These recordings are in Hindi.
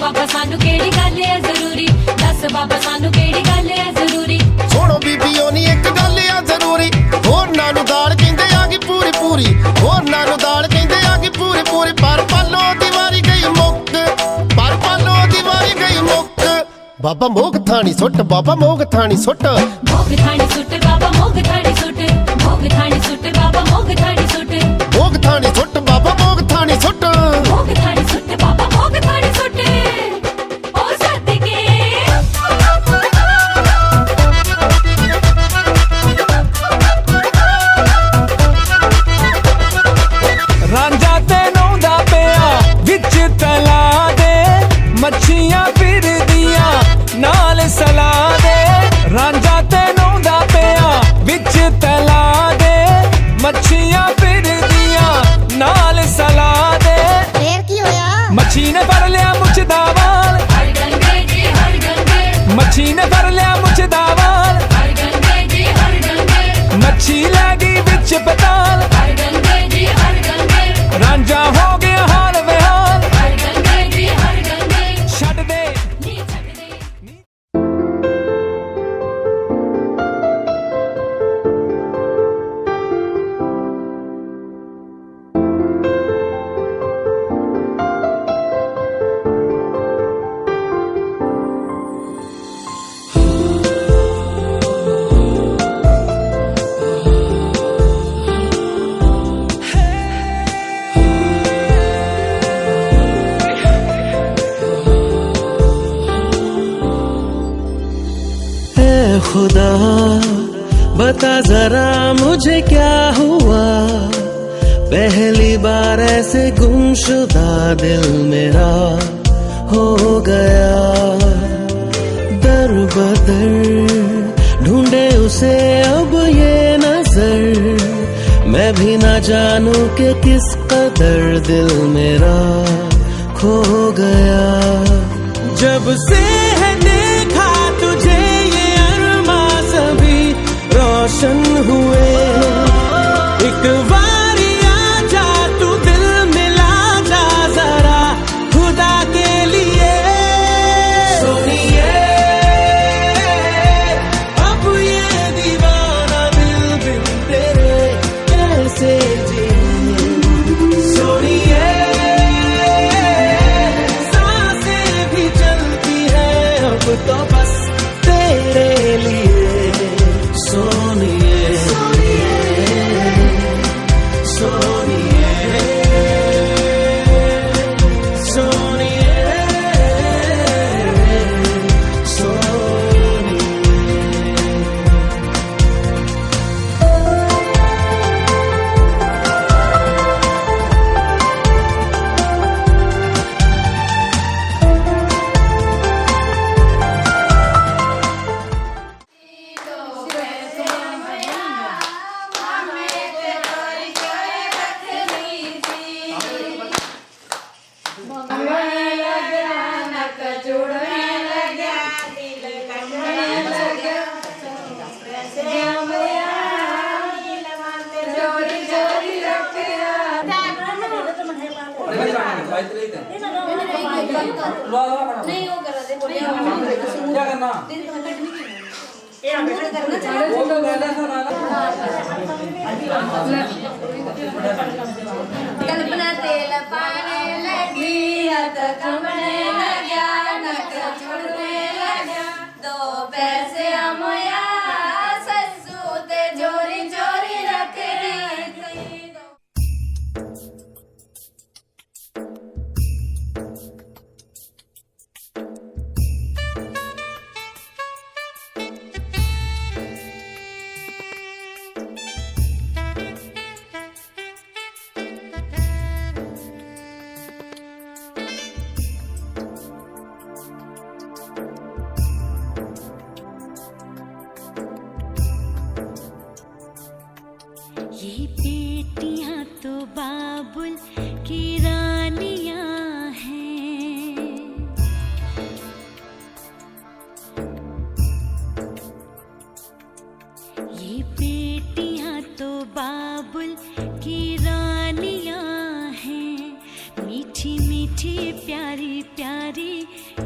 बाबा सानू केड़ी गल है जरूरी, दस बाबा सानू केड़ी गल है जरूरी। सुनो बीबीओ नी एक गल है जरूरी, होर नानू दाल कहंदे आ गई पूरी पूरी, होर नानू दाल कहंदे आ गई पूरी पूरी। पर पालो दीवारी गई मुक, पर पालो दीवारी गई मुक। बाबा मोग थानी सुट, बाबा मोग थानी सुट, मोग थानी सुट बाबा मोग थानी सुट, मोग थानी सुट बाबा मोग थानी सुट, मोग थानी सुट बाबा मोग थानी सुट, मोग थानी सुट बाबा मोग थानी सुट। ओ सदके रांझा ते नौंदा पिया विच तला दे, मच्छियां फिर दिया नाल सला दे। रांझा ते नौंदा पिया विच तला दे, मच्छियां फिर दिया नाल सला दे। फिर की होया? मच्छी ने फड़ लिया मुझ दा वाल, हर गंगे जी हर गंगे, मच्छी ने फड़ लिया मुझ दा वाल, हर गंगे जी हर गंगे, मच्छी लगी विच पताल। हर गंगे जी हर गंगे, रांझा हो गया हाल बेहाल, हर गंगे जी हर गंगे, छड़ दे नी छड़ दे। खुदा बता जरा मुझे क्या हुआ, पहली बार ऐसे गुमशुदा दिल मेरा हो गया। दर बदर ढूंढे उसे अब ये नजर, मैं भी ना जानूं कि किस कदर दिल मेरा खो गया। जब से है देखा तुझे रोशन हुए, एक बारी आजा तू दिल मिला जा जरा खुदा के लिए। सुनिए अब ये दीवाना दिल बिन तेरे कैसे जिए। सुनिए सांसें भी चलती है अब तो बस तेरे लिए। सोनिए कल्पना तेल पाने लगी, हाथ कंबने लगा, नक छुड़ने लगा, दो पैसे मोया ससु ते चोरी चोरी रख दी थी।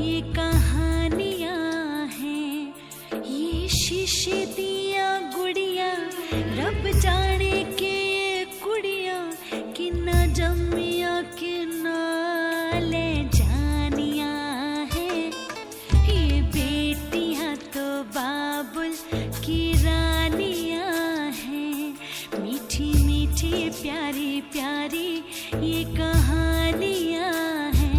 ये कहानियाँ हैं, ये शीशे दिया गुड़िया, रब जाने के ये कुड़िया कि न जमिया कि न ले जानिया हैं। ये बेटियाँ तो बाबुल की रानियाँ हैं, मीठी मीठी प्यारी प्यारी ये कहानियाँ हैं।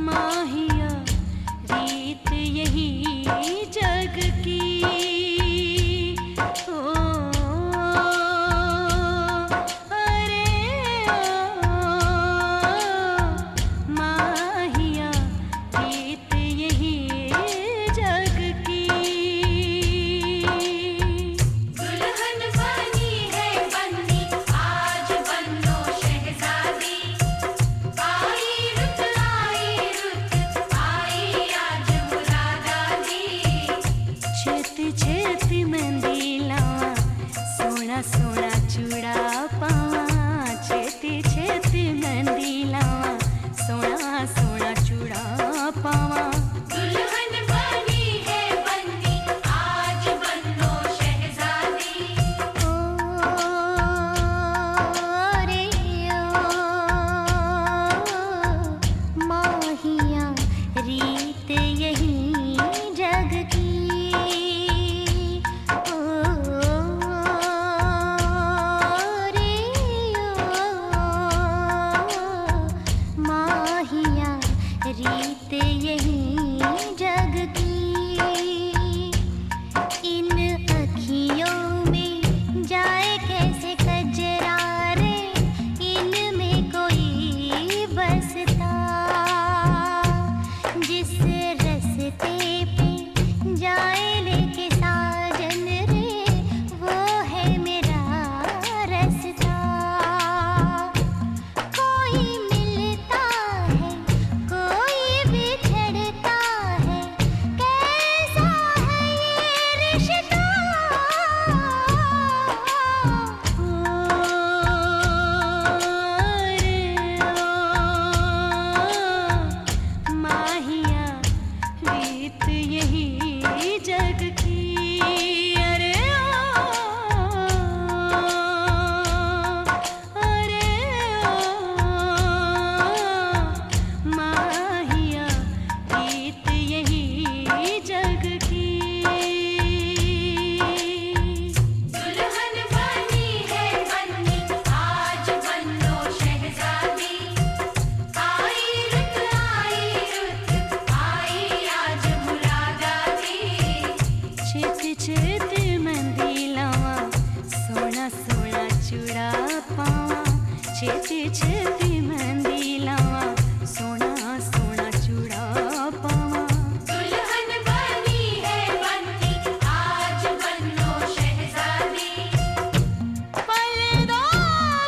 माहिया रीत यही जग की, ओ अरे माहिया रीत यही जग की। दुल्हन बनी है बन्नी आज बनो शहजादी, आई रुत आई आज मुरादा दी। छेती छेती मंदीला सोना सोना चूड़ा पावा, छेती छेती मंदीला सोना सोना चूड़ा पावा। दुल्हन बनी है बन्नी आज बनो शहजादी, ओ रे ओ माहिया रीत यही जग की, ओ रे ओ माहिया रीत यही जग की। इन अखियों में जाए कैसे कजरा रे, इनमें कोई बसता, जिस रस्ते पे जाए लेके साजन रे, वो है मेरा रास्ता। कोई मिलता है कोई बिछड़ता है, कैसा है ये रिश्ता। माहिया रीत यही जग की, अरे माहिया रीत यही जग की। दुल्हन बनी है बन्नी आज बनो शहजादी, आई रुत आई आज मुरादा दी। छेती छेती मंदीलावा सोना सोना चूड़ा पावा, छेती छेती मंदीलावा सोना सोना चूड़ा पावा। दुल्हन बनी है बन्नी आज बनो शहजादी, पल दो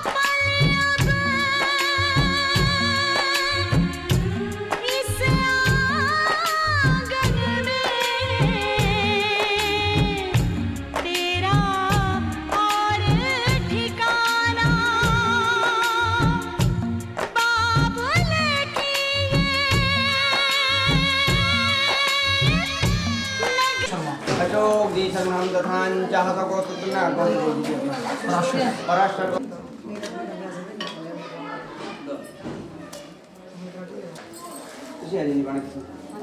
पल अब इस आंगन में, तेरा और ठिकाना बाबुल की अशोक जी सर्वनाम दधान चाहता को तुतना पराशर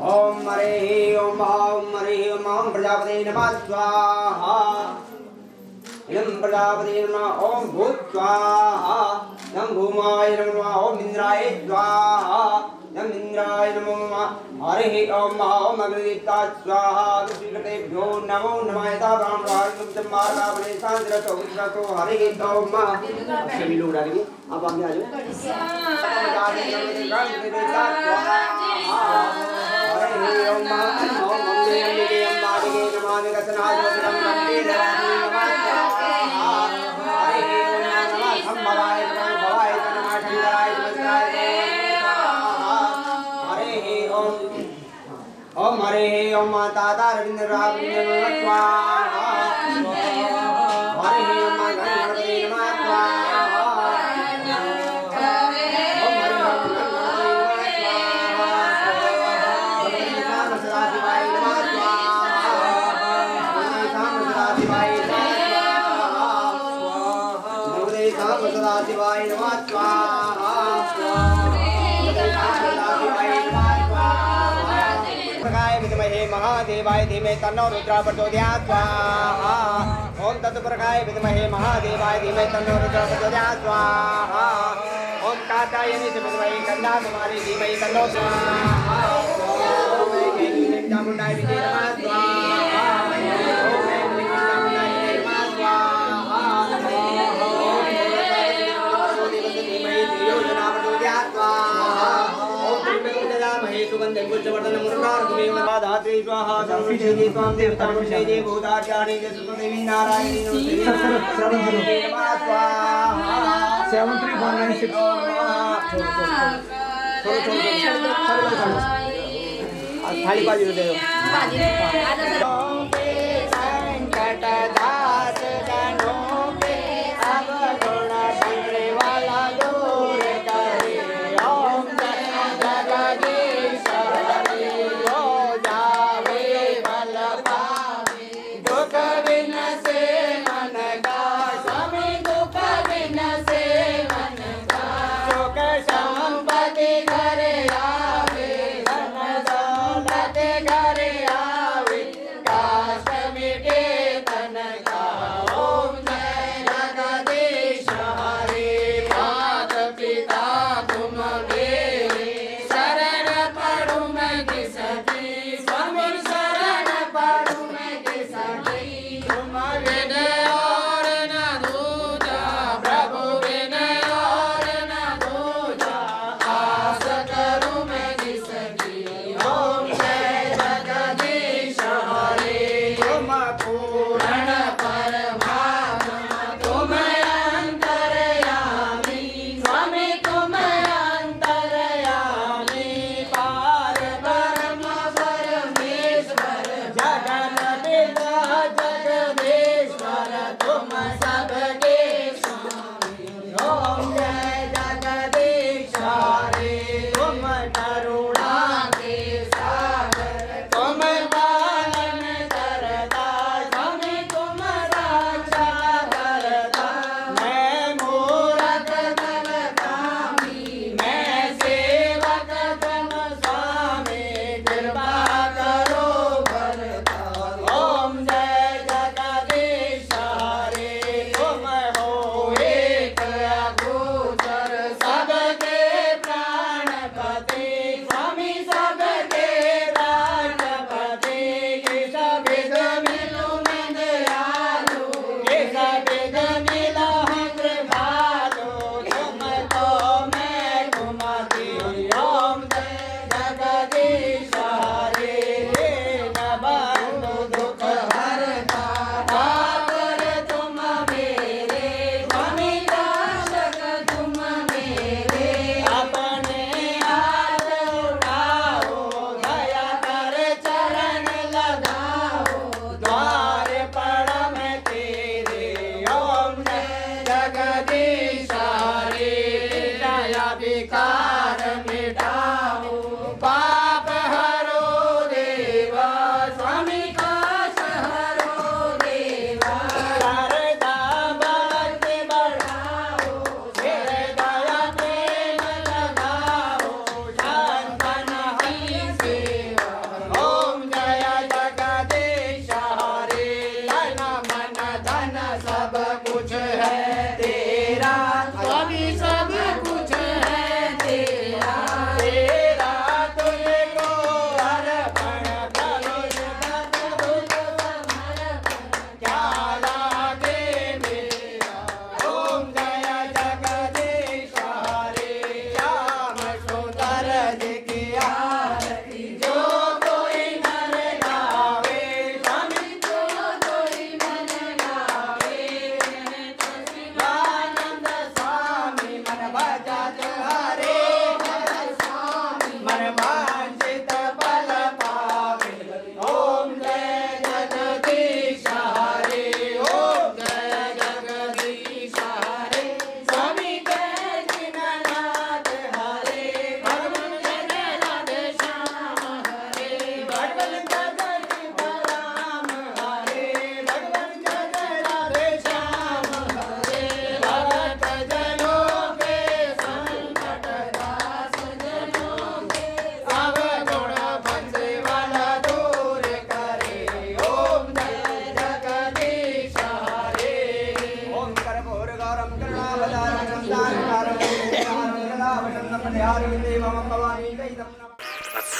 ओम हरे ओम ओम प्रजापति नमः स्वाहा। इदं प्रजापति नमः ओम भूत स्वाहा। नम भूमाय नमः ओम इंद्राय स्वाहा। नम इंद्राय नमो नमः। हरे ओम अग्निदेवता स्वाहा। श्रीकृतेभ्यो नमो नमः। यथा ब्राह्मणाः मार्गावले शांतिरतो विश्वासो। हरे ओम सभी लोग डालेंगे। आप आगे आ जाओ। हरे ओम ओम मंगले अंबिके अंबालिके नमामि गतनाथ ओम माता रविंद्र स्वाहा हरे ओम गणपति नमः स्वाहा ओम हरे ओम गणपति नमः स्वाहा सदाशिवाय नमः स्वाहा सदाशिवाय नमः स्वाहा विद्महे महादेवाय धीमहि तन्नो रुद्रः प्रचोदयात् स्वाहा ओम तत्पुरुषाय विद्महे महादेवाय धीमहि तन्नो रुद्रः प्रचोदयात् स्वाहा ओम कात्यायनी विद्महे कन्याकुमारी धीमहि तन्नो स्वाहा ओम चामुण्डाय विद्महे नमः स्वाहा ओम चामुण्डाय नमः स्वाहा ओम धीमहि धियो यो न प्रचोदयात् स्वाहा सुगंधे पुष्पवर्धन मुरनार्गुमेवधात्री स्वाहा सर्वशक्ति त्वां देवता मुषेजे भूताचार्ये देवी नारायणी नमस्ते स्वाहा 73196 थाली बाजी दे दो संकट दास जनों पे अब गुण संकरे वाला दूर करे ओम जगदीश हरि हो जावे बल पावे दुख बिन से मन का स्वामी दुख बिन से मन का सुख संपत्ति घर आवे धन दौलत घर आवे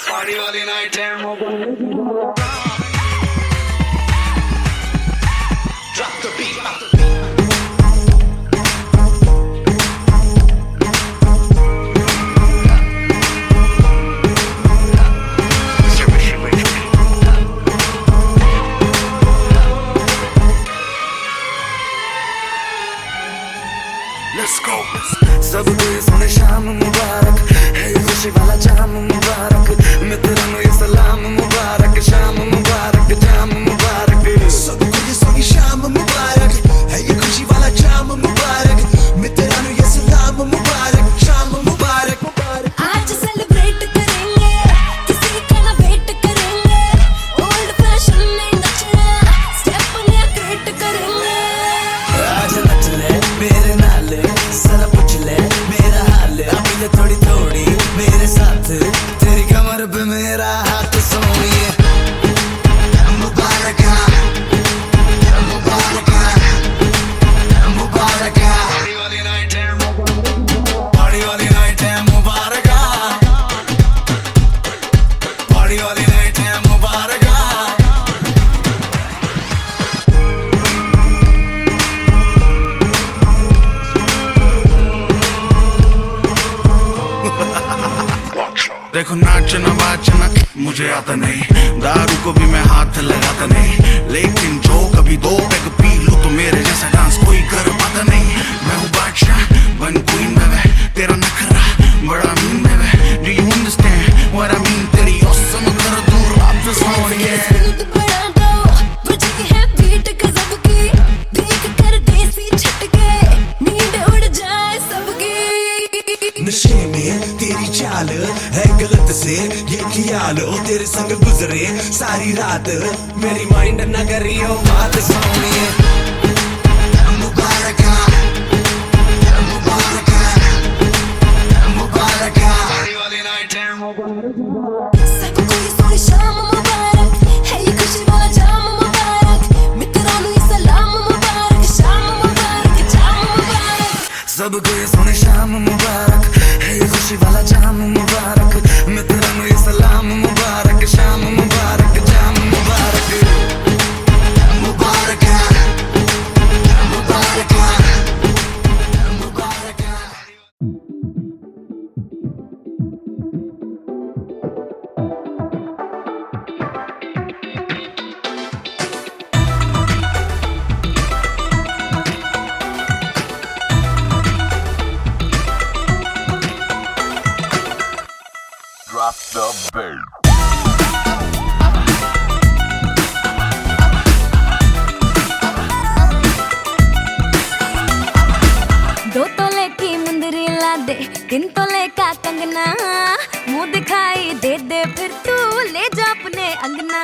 Party वाली night है Drop the beat. Let's go. सबको ये सुने शाम मुबारक है ये खुशी वाला जाम मुबारक मित्रों ये सलाम मुबारक शाम मुबारक जाम मुबारक सबको ये सुने शाम मुबारक है ये खुशी वाला जाम मुबारक मित्रों ये सलाम मुबारक शाम मुबारक आज सेलिब्रेट करेंगे किसी का ना वेट करेंगे ओल्ड फैशन में नचना स्टेप नया क्रिएट करेंगे आज नच ले मेरे नाल जरा पूछ ले मेरा हाल अभी ले थोड़ी थोड़ी मेरे साथ तेरी कमर पे मेरा हाथ सोनिए मुबारक मुबारक मुबारक पार्टी वाली नाइट है मुबारक पार्टी वाली नाइट है मुबारक देखो नाचना बाचना मुझे आता नहीं दारू को भी मैं हाथ लगाता नहीं लेकिन जो कभी दो पैग पी लूं तो मेरे जैसा डांस कोई कर पाता नहीं मैं हूँ बादशाह बन क्वीन में वे तेरा नखरा बड़ा मीन में वे Do you understand what I mean तेरी औसम कर दूर वापस होने दूध बढ़ा दो बजी है बीट गजब की देख कर देसी छटके नींद उड़ जाए सबकी नशे में तेरी चाल है गलत से ये ख्याल ओ तेरे संग गुजरे सारी रात मेरी माइंड न करियो बात सोनिए मुबारक मुबारक मुबारक पार्टी वाली नाइट है सबको ये सोनी शाम मुबारक है ये खुशी वाला जाम मुबारक मित्रों ये सलाम मुबारक शाम मुबारक जाम मुबारक सबको ये सोने शाम मुबारक है ये खुशी वाला जाम मुबारक मित्रों ये सलाम मुबारक शाम मुबारक जाम मुबारक मुबारक मुबारक मुबारक Drop the beat. दो तोले की मुंदरी ला दे 3 तोले का कंगना मुंह दिखाई दे दे फिर तू ले जा अपने अंगना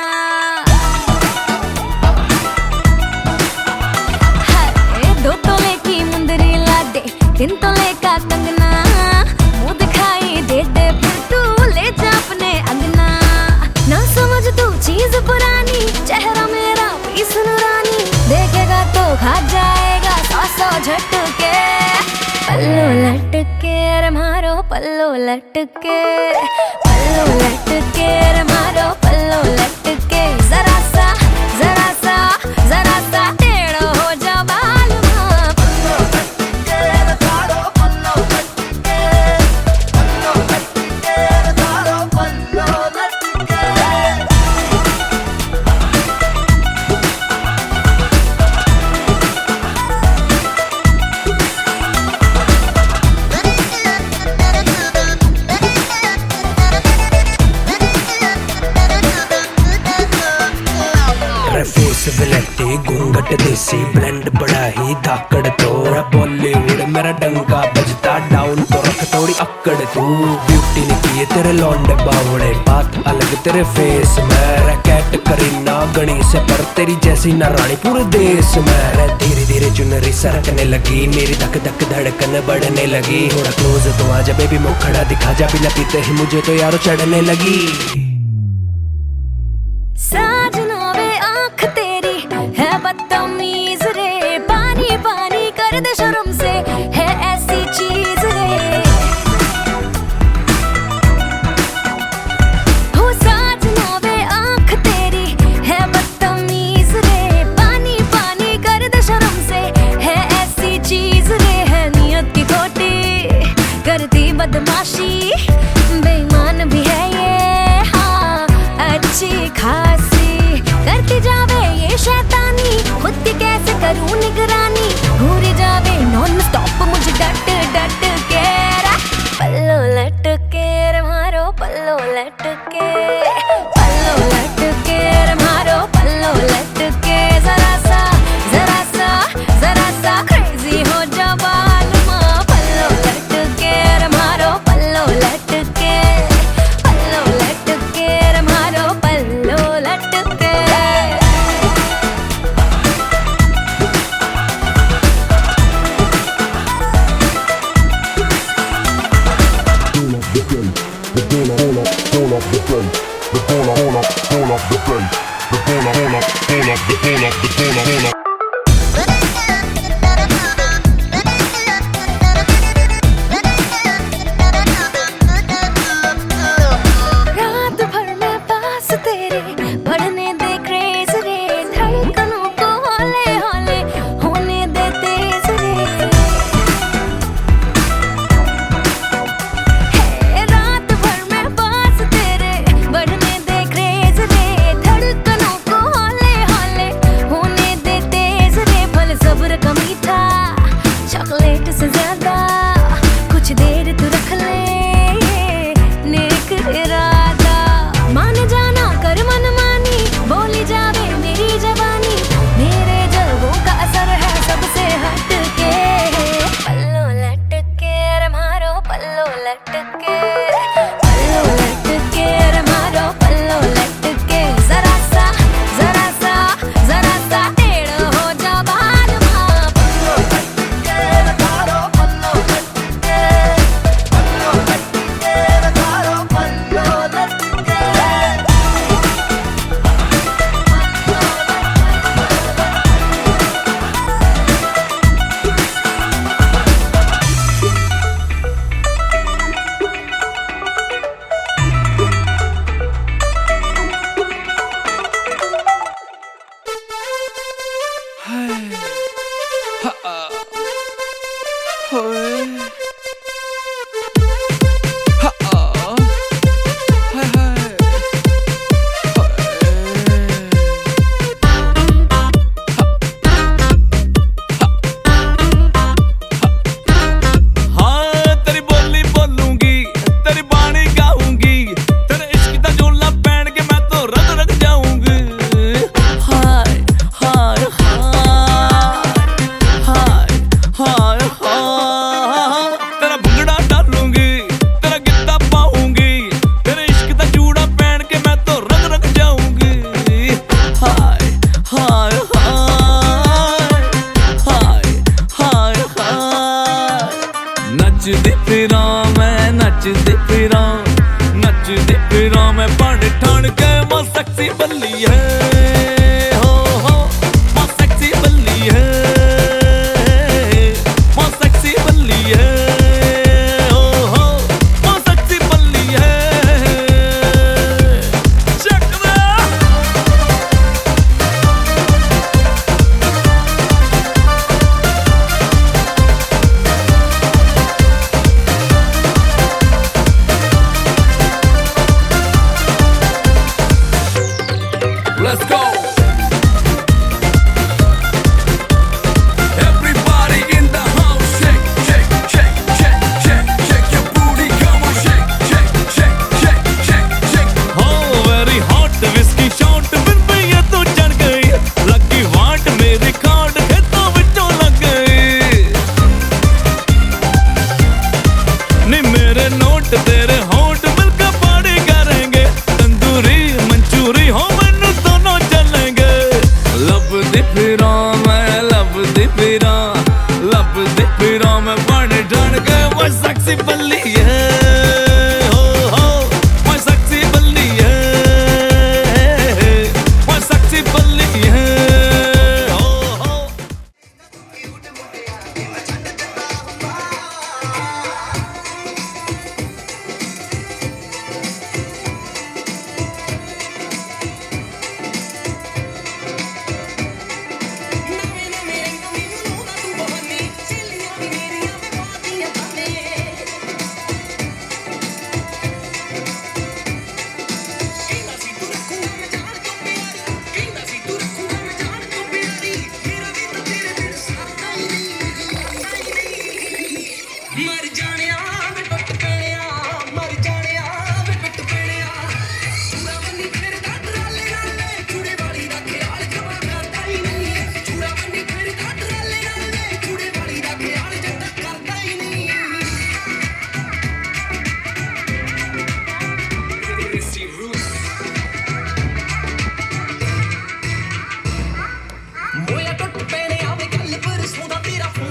हाय 2 तोले की मुंदरी ला दे 3 तोले का कंगना मुंह दिखाई दे दे फिर तू ले जा अपने अंगना ना समझ तू चीज पुरानी चेहरा मेरा पीस नूरानी देखेगा तो खा जाएगा 100 झटके पल्लो लटके रे मारो पल्लो लटके रे मारो पल्लो लटके जरा सा टेढ़ो हो जा बालमा पल्लो लटके रे मारो पल्लो लटके रे मारो पल्लो लटके फेस विलेटी घूंघट देसी ब्लेंड बड़ा ही धाकड़ तोड़ा बॉलीवुड मेरा डंका बजता डाउन तो रख थोड़ी अक्कड़ तू ब्यूटी ने किए तेरे लौंडे बावड़े बात अलग तेरे फेस में रैकेट करीना गणी से पर तेरी जैसी ना रानी पूरे देश में धीरे धीरे चुनरी सरकने लगी मेरी धक धक धड़कन बढ़ने लगी थोड़ा क्लोज तो आजा बेबी मुखड़ा दिखा जा बिना पीते ही मुझे तो यारो चढ़ने लगी साजना वे आँख तेरी है बदतमीज रे पानी पानी कर दे शर्म से है ऐसी चीज रे बदमाशी, बेईमान भी है ये हाँ अच्छी खासी, करती जावे ये शैतानी, खुद की कैसे करूं निगरानी, घूरी जावे नॉन स्टॉप मुझे डट डट के पल्लो लटके रे मारो पल्लो लटके, पल्लो लटके रे मारो पल्लो लटके, जरा सा क्रेजी हो जा बालमा, पल्लो लटके रे मारो पल्लो लटके, पल्लो लटके रे मारो पल्लो लटके। रात भर मैं पास तेरे बढ़ने दे क्रेज रे, धड़कनों को हौले हौले होने दे तेज रे, रात भर मैं पास तेरे बढ़ने दे क्रेज रे, धड़कनों को हौले हौले होने दे तेज रे, फल सब्र का मीठा चॉकलेट से ज्यादा, कुछ देर तू रख ले नेक इरादा, मान जाना कर मन मानी, बोली जावे मेरी जवानी, मेरे जलवों का असर है सबसे हट के, पल्लो लटके रे मारो पल्लो लटके, पल्लो लटके रे मारो पल्लो लटके, जरा सा टेढ़ हो जा बालमा, पल्लो लटके रे मारो पल्लो लटके, पल्लो लटके रे मारो पल्लो लटके। हाँ तेरी बोली बोलूंगी, तेरी बाणी गाऊंगी, तेरे इश्क दा जोला पहन के मैं तो रग रग जाऊंगी, हाय हाय हाय हाय हाय, तेरा भंगड़ा डालूंगी, तेरा गिद्दा पाऊंगी, तेरे इश्क दा जूड़ा पहन के मैं तो रग रग जाऊंगी, हाय हाय हाय हाय हाय, नचदी फिरां मैं नचदी फिरां, नचदी फिरां मैं बन ठण के मां सेक्सी बल्ली है, हो मां सेक्सी बल्ली है, मां सेक्सी बल्ली है, हो मां सेक्सी बल्ली है, चक दे।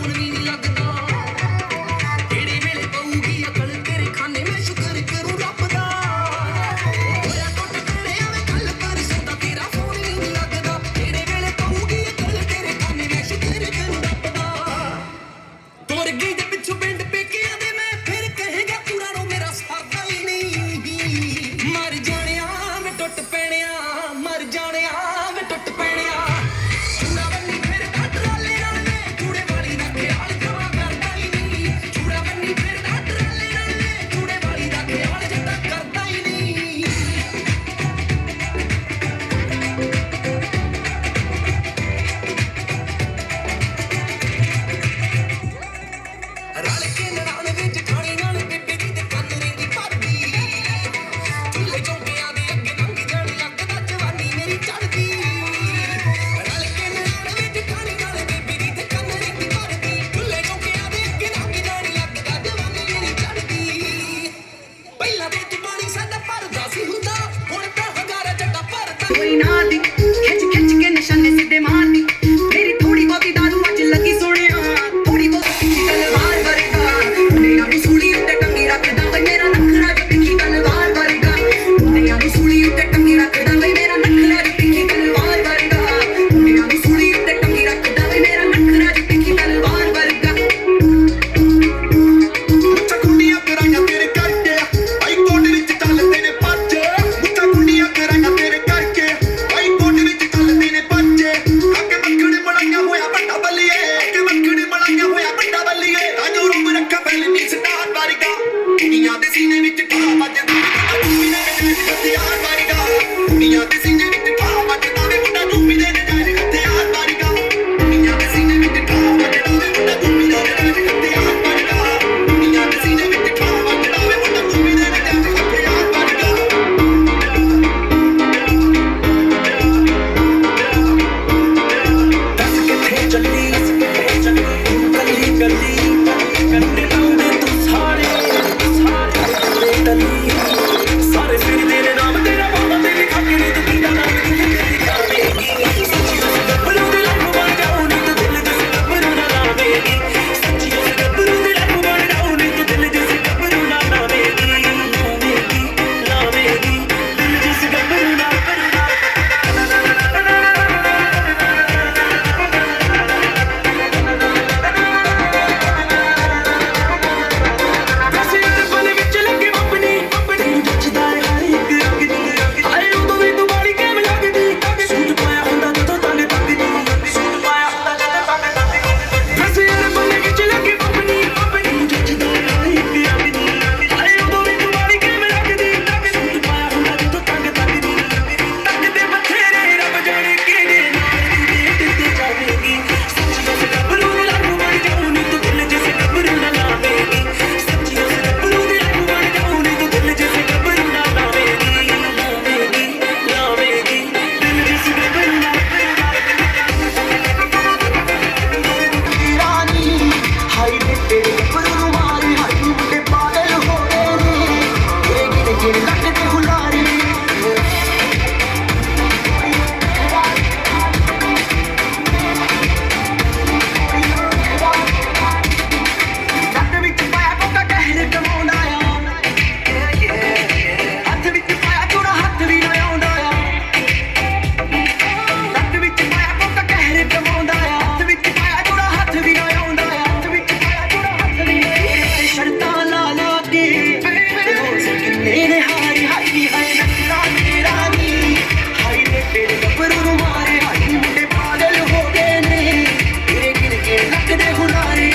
ਫੋਨ ਵੀ ਨਹੀਂ ਲੱਗਦਾ ਕਿਹੜੇ ਵੇਲੇ ਪਊਗੀ ਅਕਲ ਤੇਰੇ ਖਾਨੇ ਮੈਂ ਸ਼ੁਕਰ ਕਰੂੰ ਰੱਬ ਦਾ ਹੋਇਆ ਟੁੱਟ ਪੈਣਿਆ ਵੇ ਕੱਲ ਪਰਸੋਂ ਦਾ ਤੇਰਾ ਫੋਨ ਵੀ ਨਹੀਂ ਲੱਗਦਾ ਕਿਹੜੇ ਵੇਲੇ ਪਊਗੀ ਅਕਲ ਤੇਰੇ ਖਾਨੇ ਮੈਂ ਸ਼ੁਕਰ ਕਰੂੰ ਰੱਬ ਦਾ ਤੁਰ ਗਈ ਦੇ ਪਿੱਛੋਂ ਪਿੰਡ ਪੇਕਿਆਂ ਦੇ ਮੈਂ ਫਿਰ ਕਹੇਗਾ ਪੂਰਾ ਰੋ ਮੇਰਾ ਸਰਦਾ ਹੀ ਨਹੀਂ ਮਰ ਜਾਣਿਆ ਮੈਂ ਟੁੱਟ ਪੈਣਿਆ ਮਰ ਜਾਣਿਆ ਮੈਂ ਟੁੱਟ ਪੈਣਿਆ ਚੂੜਾ ਬੰਨੀ ਫਿਰ ਟਰਾਲੇ ਨਾਲ ਮੈਂ ਚੂੜੇ ਵਾਲੀ ਦਾ ਖਿਆਲ ਜਮਾ ਕਰਦਾ ਹੀ ਨਹੀਂ ਚੂੜਾ ਬੰਨੀ ਫਿਰ ਟਰਾਲੇ ਨਾਲ ਮੈਂ ਚੂੜੇ ਵਾਲੀ ਦਾ ਖਿਆਲ ਜੱਟਾ ਕਰਦਾ ਹੀ ਨਹੀਂ ਰਲ ਕੇ ਨਰਾਣ ਵਿੱਚ ਖਾਣੀ ਨਾਲ ਬੀਬੀ ਦੀ ਤੇ ਕੰਨ ਰਿੰਗੀ ਭਰਦੀ ਚੁੱਲ੍ਹੇ ਚੌਂਕਿਆਂ ਦੇ ਅੱਗੇ ਲੰਘ ਜਾਣ ਲੱਗਦਾ ਜਵਾਨੀ ਮੇਰੀ ਚੜ੍ਹਦੀ ਰਲ ਕੇ ਨਰਾਣ ਵਿੱਚ ਖਾਣੀ ਨਾਲ ਬੀਬੀ ਦੀ ਤੇ ਕੰਨ ਰਿੰਗੀ ਭਰਦੀ ਚੁੱਲ੍ਹੇ ਚੌਂਕਿਆਂ ਦੇ ਅੱਗੇ ਲੰਘ ਜਾਣ ਲੱਗਦਾ ਜਵਾਨੀ ਮੇਰੀ ਚੜ੍ਹਦੀ ਪਹਿਲਾਂ ਤੇ ਤੂੰ ਪਾਣੀ ਸਾਡਾ ਭਰਦਾ ਸੀ ਹੁੰਦਾ ਹੁਣ ਤਾਂ ਹੰਗਾਰਾ ਜੱਟਾ ਭਰਦਾ कोई ना दी खिच खिच के निशाने सीधे मार दी मेरी थोड़ी बहुती दारू अज लगी सोने थोड़ी बहुत पिछी तलवार करेगा दुनिया नु सूली उत्ते टंगी रखदा वे मेरा नखरा जो पिछी तलवार करेगा दुनिया नु सूली उत्ते टंगी रखदा वे मेरा नखरा जो पिछी तलवार करेगा दुनिया नु सूली उत्ते टंगी रखदा वे मेरा नखरा जो पिछी तलवार करेगा ਮੁੱਠਾ ਕੁੰਡੀਆਂ ਕਰਾਈਆਂ ਤੇਰੇ ਕਰਕੇ ਆਈ ਕੋਟ ਵਿੱਚ ਚੱਲਦੇ ਨੇ ਪਰਚੇ ਮੁੱਠਾ ਕੁੰਡੀਆਂ ਕਰਾਈਆਂ ਤੇਰੇ ਕਰਕੇ ਆਈ ਕੋਟ ਵਿੱਚ ਚੱਲਦੇ ਨੇ ਪਰਚੇ ਅੱਗੇ ਮੱਖਣੀ ਬਣਾਈਆਂ ਹੋਇਆ ਵੱਡਾ ਬੱਲੀਏ ਅੱਗੇ ਮੱਖਣੀ ਬਣਾਈਆਂ ਹੋਇਆ ਵੱਡਾ ਬੱਲੀਏ ਰਾਜੂ ਰੂਪ ਰੱਖਾ ਪਹਿਲੇ ਨੀ ਸਟਾਰ ਵਾਰੀਗਾ ਦੁਨੀਆ ਦੇ ਸੀਨੇ ਵਿੱਚ ਠਾ ਵੱਜਦਾ ਤੂੰ ਨੇ ਨਜਾਇਜ਼ ਹਥਿਆਰ ਵਾਰੀਗਾ ਦੁਨੀਆ ਦੇ ਸੀਨੇ ਵਿੱਚ ਠਾ ਵੱਜਦਾ ਵੇ ਮੁੰਡਾ ਤੂੰ ਵੀ ਨੇ ਨਜਾਇਜ਼ ਹਥਿਆਰ ਵਾਰੀਗਾ ਦੁਨੀਆ ਦੇ ਸੀਨੇ ਵਿੱਚ ਠਾ ਵੱਜਦਾ ਵੇ ਮੁੰਡਾ ਤੂੰ ਵੀ ਨੇ ਨਜਾਇਜ਼ ਹਥਿਆਰ ਵਾਰੀਗਾ ਦੁਨੀਆ ਦੇ ਸੀਨੇ ਵਿੱਚ ਠਾ ਵੱਜਦਾ ਵੇ ਮੁੰਡਾ ਤੂੰ ਵੀ ਨੇ ਨਜਾਇਜ਼ ਹਥਿਆਰ ਵਾਰੀਗਾ ਦੱਸ ਕਿੱਥੇ ਚੱਲੀ ਕੱਲੀ ਕੱਲੀ ਕੰਨੇ ਲਾਉਂਦੇ ਤੂੰ ਸਾਰੇ ਟੱਲੀ ਸਾਰੇ ਸਿਰ ਤੇਰੇ ਨਾਮ ਤੇਰਾ ਬਾਬਾ ਤੇਰੀ ਖਾਕਰੀ ਤੂੰ ਕੀ ਨਾਮ ਤੇਰੀ ਕਾਵੇਗੀ ਸੱਚੀ ਉਸ ਗੱਭਰੂ ਦੇ ਲੱਭ ਬਣ ਜਾਉ ਨੀ ਤੂੰ ਦਿਲ ਦੇ ਗੱਭਰੂ ਨਾ ਲਾਵੇਗੀ ਸੱਚੀ ਉਸ ਗੱਭਰੂ ਦੇ ਲੱਭ ਬਣ ਜਾਉ ਨੀ ਤੂੰ ਦਿਲ ਦੇ ਗੱਭਰੂ ਨਾ ਲਾਵੇਗੀ ਲਾਵੇਗੀ ਦਿਲ ਜਿਸ ਗੱਭਰੂ ਨਾ ਵੈਸੇ ਤੇ ਬਲ ਵਿੱਚ ਲੱਗੇ ਆਪਣੀ ਤੈਨੂੰ ਜੱਚਦਾ ਹੈ ਹਰ ਇੱਕ ਰੰਗ ਦੀ ਆਏ ਉਦੋਂ ਵੀ ਤੂੰ ਬਾੜੀ ਕਿਵੇਂ ਲੱਗਦੀ ਸੂਟ ਪਾਇਆ ਹੁੰਦਾ ਜਦੋਂ ਤੰਗ ਤੱਕਦੀ ਸੂਟ ਪਾਇਆ ਹੁੰਦਾ ਜਦੋਂ ਤੰਗ ਤੱਕਦੀ ਵੈਸੇ ਤੇ ਬਲ ਵਿੱਚ ਲੱਗੇ ਆਪਣੀ ਤੈਨੂੰ ਜੱਚਦਾ ਹੈ ਹਰ ਇੱਕ ਰੰਗ ਦੀ ਆਏ ਉਦੋਂ ਵੀ ਤੂੰ ਬਾੜੀ ਕਿਵੇਂ ਲੱਗਦੀ ਸੂਟ ਪਾਇਆ ਹੁੰਦਾ ਜਦੋਂ ਤੰਗ ਤੱਕਦੀ ਤੱਕਦੇ ਬਥੇਰੇ ਰੱਬ ਜਾਣੇ ਕਿਹੜੇ ਨਾਲ ਦੀ ਵੇਟ ਤੇ ਜਾਵੇਗੀ ਸੱਚੀ ਉਸ ਗੱਭਰੂ ਦੇ ਲੱਭ ਬਣ ਜਾਉ ਨੀ ਤੂੰ ਦਿਲ ਜਿਸ ਗੱਭਰੂ ਨਾ ਲਾਵੇਗੀ ਸੱਚੀ ਉਸ ਗੱਭਰੂ ਦੇ ਲੱਭ ਬਣ ਜਾਉ ਨੀ ਤੂੰ ਦਿਲ ਜਿਸ ਗੱਭਰੂ ਨਾ ਲਾਵੇਗੀ ਲਾਵੇਗੀ ਦਿਲ ਜਿਸ ਗੱਭਰੂ ਨਾ रानी हाय रे तेरे गब्बरू नु मारी हाय मुंडे पागल हो गए ने तेरे गिर गिर लगदे हुलारी ਲੱਤ ਵਿੱਚ ਪਾਇਆ ਕੋਕਾ ਕਹਿਰ ਕਮਾਉਂਦਾ ਆ ਹੱਥ ਵਿੱਚ ਪਾਇਆ ਚੂੜਾ ਹੱਥ ਵੀ ਨਾ ਆਉਂਦਾ ਆ ਲੱਤ ਵਿੱਚ ਪਾਇਆ ਕੋਕਾ ਕਹਿਰ ਕਮਾਉਂਦਾ ਆ ਹੱਥ ਵਿੱਚ ਪਾਇਆ ਚੂੜਾ ਹੱਥ ਵੀ ਨਾ ਆਉਂਦਾ ਆ ਹੱਥ ਵਿੱਚ ਪਾਇਆ ਚੂੜਾ ਹੱਥ ਵੀ ਨਾ ਤੇ ਸ਼ਰਤਾਂ ਲਾ ਲਾ ਕੇ ਰੋਜ਼ ਕਿੰਨੇ ਨੇ ਹਾਰੀ ਹਾਈ ਹਾਏ ਨਖਰਾ ਤੇਰਾ ਨੀ ਹਾਈ ਰੇ ਤੇਰੇ ਗੱਭਰੂ ਨੂੰ ਮਾਰੇ ਹਾਈ ਮੁੰਡੇ ਪਾਗਲ ਹੋ ਗਏ ਨੇ ਤੇਰੇ ਗਿਰ ਗਿਰ ਲੱਗਦੇ ਹੁਲਾਰੇ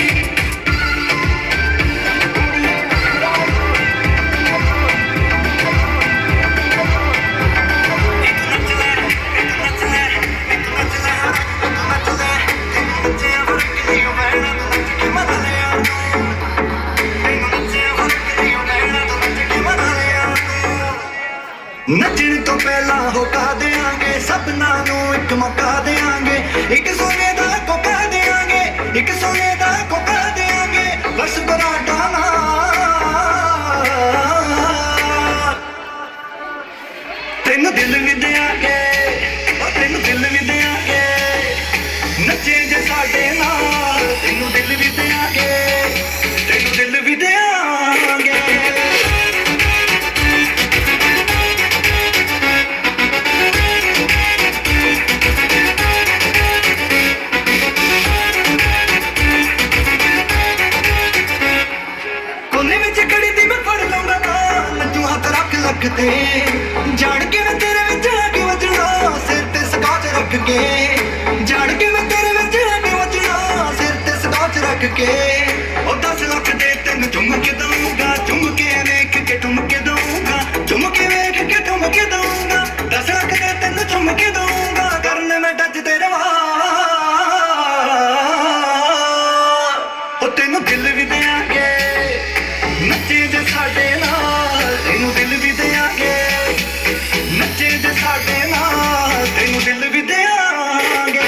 ਨੱਚਣ ਤੋਂ ਪਹਿਲਾਂ ਹੋਕਾ ਦੇਾਂਗੇ ਸਭਨਾਂ ਨੂੰ ਇੱਕ ਮੌਕਾ ਦੇਾਂਗੇ ਇੱਕ ਸੋਨੇ ਦਾ ਕੋਕਾ ਦੇਾਂਗੇ ਇੱਕ ਸੋਨੇ ਦਾ ਕੋਕਾ ਦੇਾਂਗੇ ਬਸ ਪਰਾਠਾ ਨਾ ਤੈਨੂੰ ਦਿਲ ਵੀ ਦਿਆਂਗੇ ਤੈਨੂੰ ਦਿਲ ਵੀ ਦਿਆਂਗੇ ਨੱਚੇ ਜੇ ਸਾਡੇ ਨਾਲ ਤੈਨੂੰ ਦਿਲ ਵੀ तक के ओ 10 लाख दे तेन चुम के दूंगा चुम के वेख के ठुम के दूंगा चुम के वेख के ठुम के दूंगा 10 लाख दे तेन चुम के दूंगा करने में टच तेरे ओ तेनू दिल भी देंगे नच्चे जे साडे नाल तेनू दिल भी देंगे नच्चे जे साडे नाल तेनू दिल भी देंगे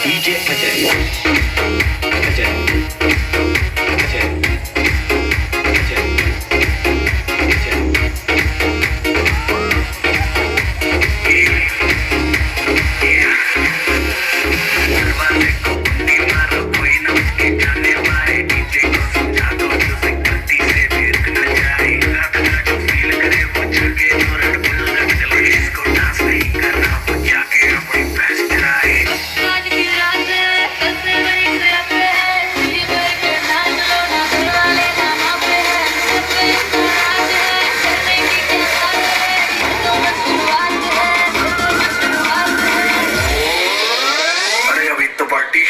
DJ Ajay. Ajay. Ajay. Ajay. दरवाजे को कुंडी मारो, कोई ना उसके जाने वाले। डीजे को समझा दो, म्यूजिक गलती से फेंक न जाए। रात का जो फील करे वो जाके तो रेड बुल रख चले। इसको डांस नहीं करना वो जाके अपनी भैंस चराए। आज की रात है, कैसे बड़ी से पे है, जी भर के नाच लो ना, घर वाले नामा पे है, सब पे नाच है, करने की क्या बात है, ये तो बस शुरुआत है, ये तो बस शुरुआत है। अरे अभी तो पार्टी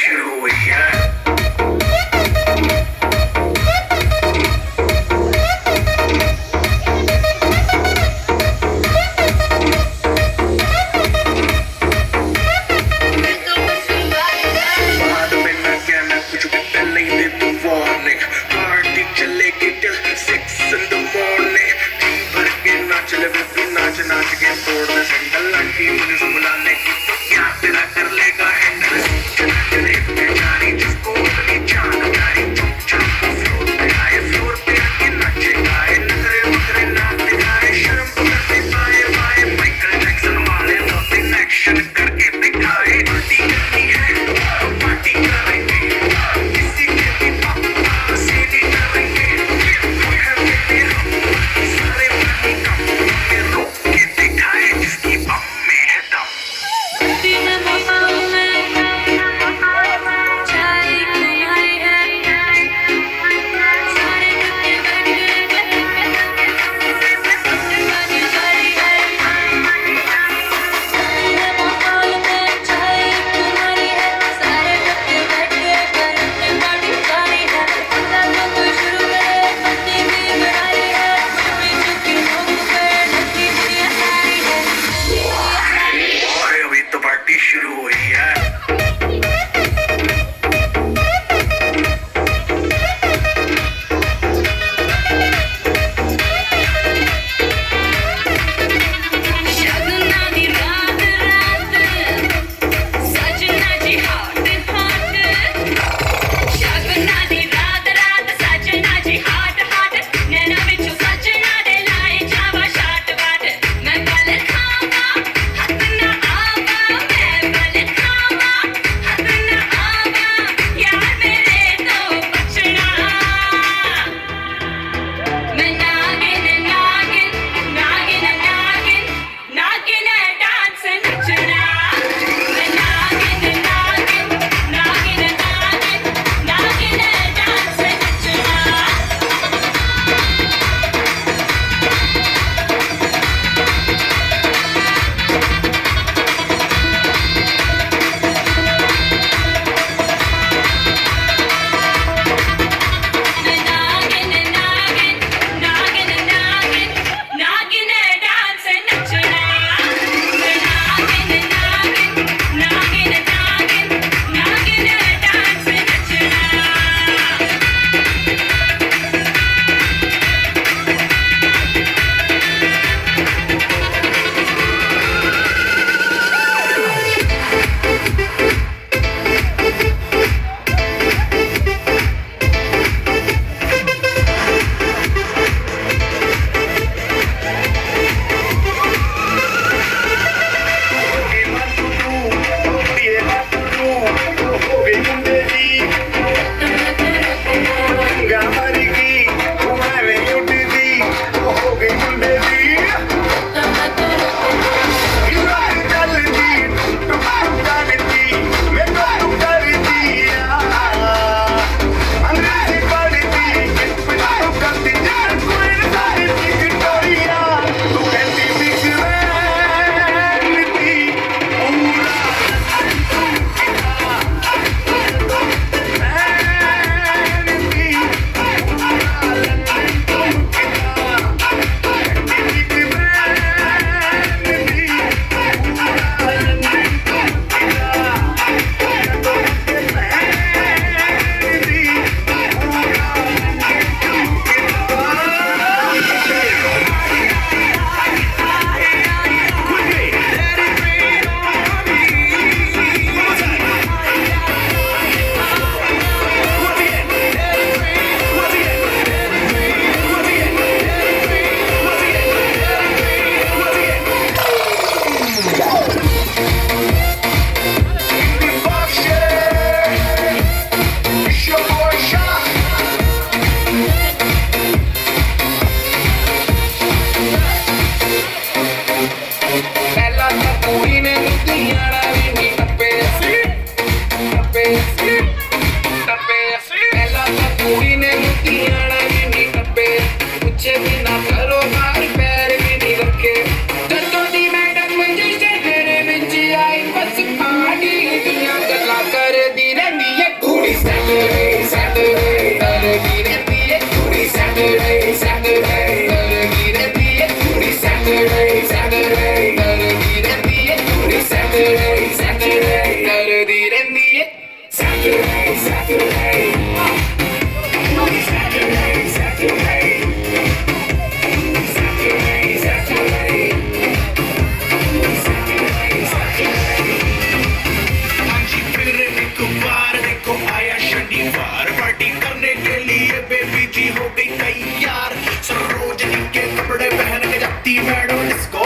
पार्टी करने के लिए बेबी जी हो गई तैयार। सरोजनी के कपड़े पहन के जाती मैडम डिस्को।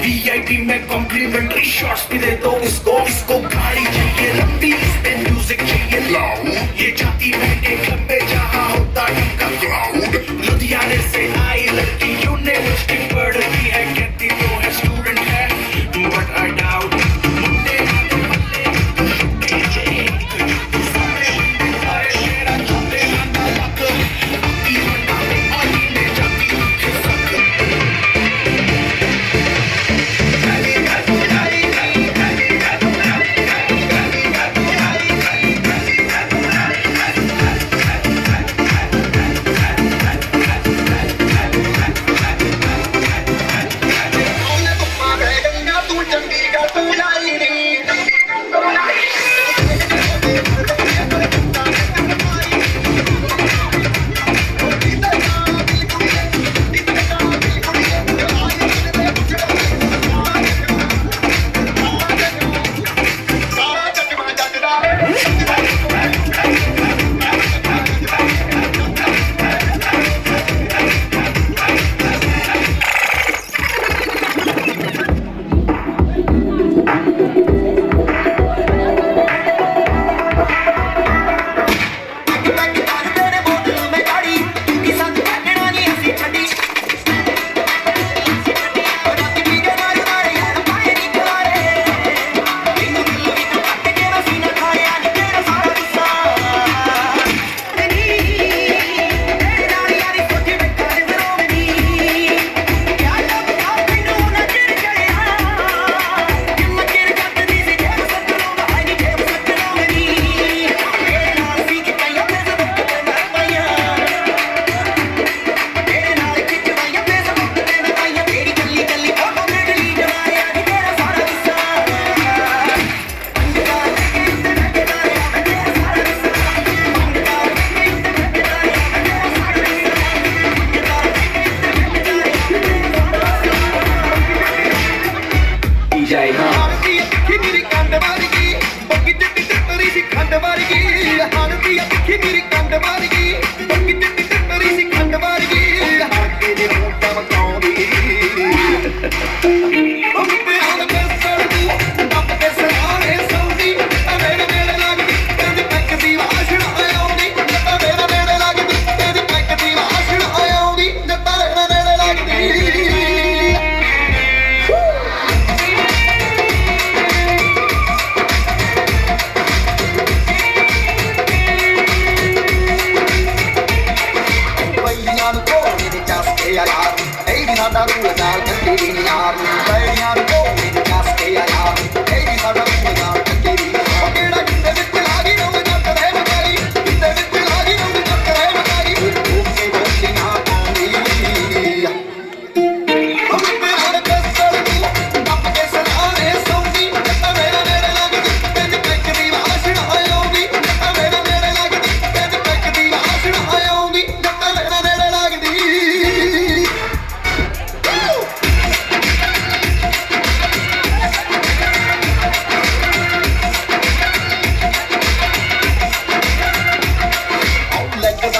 वीआईपी में कॉम्प्लीमेंट्री शॉट्स भी दे दो इसको। इसको गाड़ी चाहिए लंबी, इस पे म्यूजिक चाहिए लाउड। ये जाती मैं एक क्लब में जहाँ होता का क्राउड। लुधियाने से आई लड़की यूनिवर्सिटी पढ़ रही है, कहती तो है स्टूडेंट है बट आई डाउट।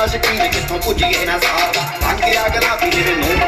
शकीन कितों पुजिए ना सादा भांगे अगला भी मेरे नोट